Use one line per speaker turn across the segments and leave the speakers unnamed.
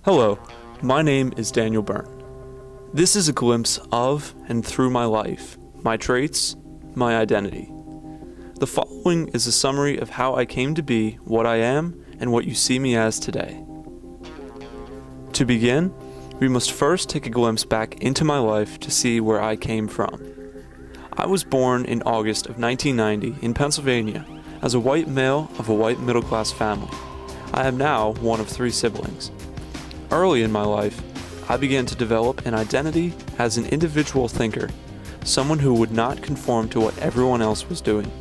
Hello, my name is Daniel Byrne. This is a glimpse of and through my life, my traits, my identity. The following is a summary of how I came to be what I am and what you see me as today. To begin, we must first take a glimpse back into my life to see where I came from. I was born in August of 1990 in Pennsylvania as a white male of a white middle-class family. I am now one of 3 siblings. Early in my life, I began to develop an identity as an individual thinker, someone who would not conform to what everyone else was doing.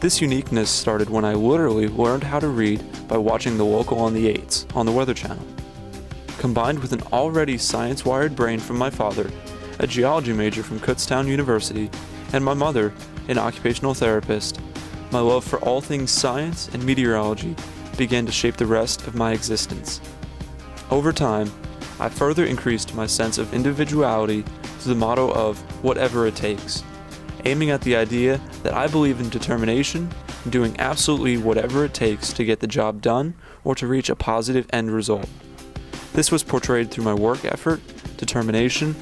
This uniqueness started when I literally learned how to read by watching the local on the 8s on the Weather Channel. Combined with an already science-wired brain from my father, a geology major from Kutztown University, and my mother, an occupational therapist, my love for all things science and meteorology began to shape the rest of my existence. Over time, I further increased my sense of individuality to the motto of whatever it takes, aiming at the idea that I believe in determination and doing absolutely whatever it takes to get the job done or to reach a positive end result. This was portrayed through my work effort, determination,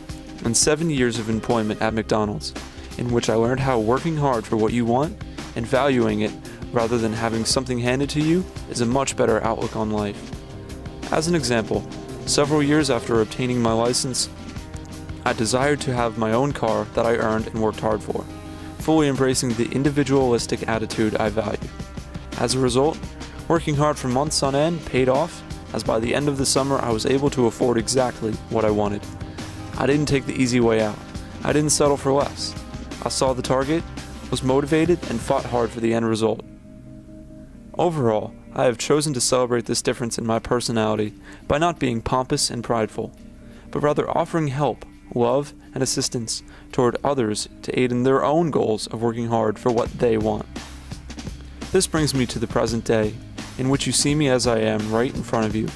and 7 years of employment at McDonald's, in which I learned how working hard for what you want and valuing it rather than having something handed to you is a much better outlook on life. As an example, several years after obtaining my license, I desired to have my own car that I earned and worked hard for, fully embracing the individualistic attitude I value. As a result, working hard for months on end paid off, as by the end of the summer I was able to afford exactly what I wanted. I didn't take the easy way out. I didn't settle for less. I saw the target, was motivated, and fought hard for the end result. Overall, I have chosen to celebrate this difference in my personality by not being pompous and prideful, but rather offering help, love, and assistance toward others to aid in their own goals of working hard for what they want. This brings me to the present day, in which you see me as I am right in front of you.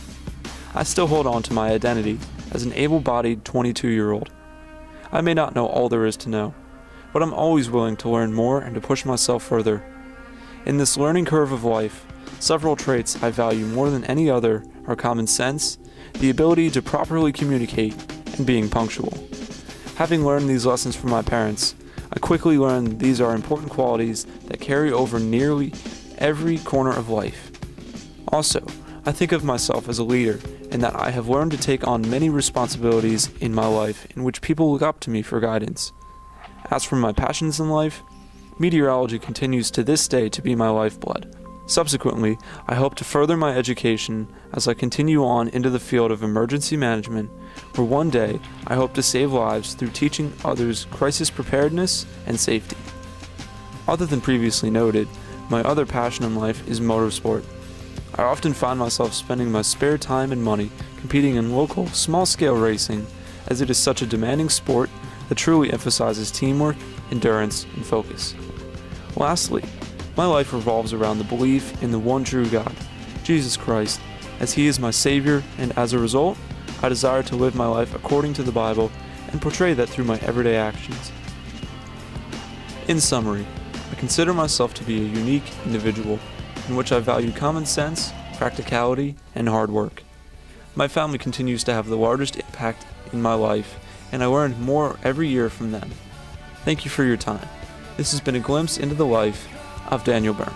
I still hold on to my identity as an able-bodied 22-year-old. I may not know all there is to know, but I'm always willing to learn more and to push myself further. In this learning curve of life, several traits I value more than any other are common sense, the ability to properly communicate, and being punctual. Having learned these lessons from my parents, I quickly learned these are important qualities that carry over nearly every corner of life. Also, I think of myself as a leader in that I have learned to take on many responsibilities in my life in which people look up to me for guidance. As for my passions in life, meteorology continues to this day to be my lifeblood. Subsequently, I hope to further my education as I continue on into the field of emergency management, where one day I hope to save lives through teaching others crisis preparedness and safety. Other than previously noted, my other passion in life is motorsport. I often find myself spending my spare time and money competing in local, small-scale racing, as it is such a demanding sport that truly emphasizes teamwork, endurance, and focus. Lastly, my life revolves around the belief in the one true God, Jesus Christ, as He is my Savior, and as a result, I desire to live my life according to the Bible and portray that through my everyday actions. In summary, I consider myself to be a unique individual in which I value common sense, practicality, and hard work. My family continues to have the largest impact in my life, and I learn more every year from them. Thank you for your time. This has been a glimpse into the life of Daniel Byrne.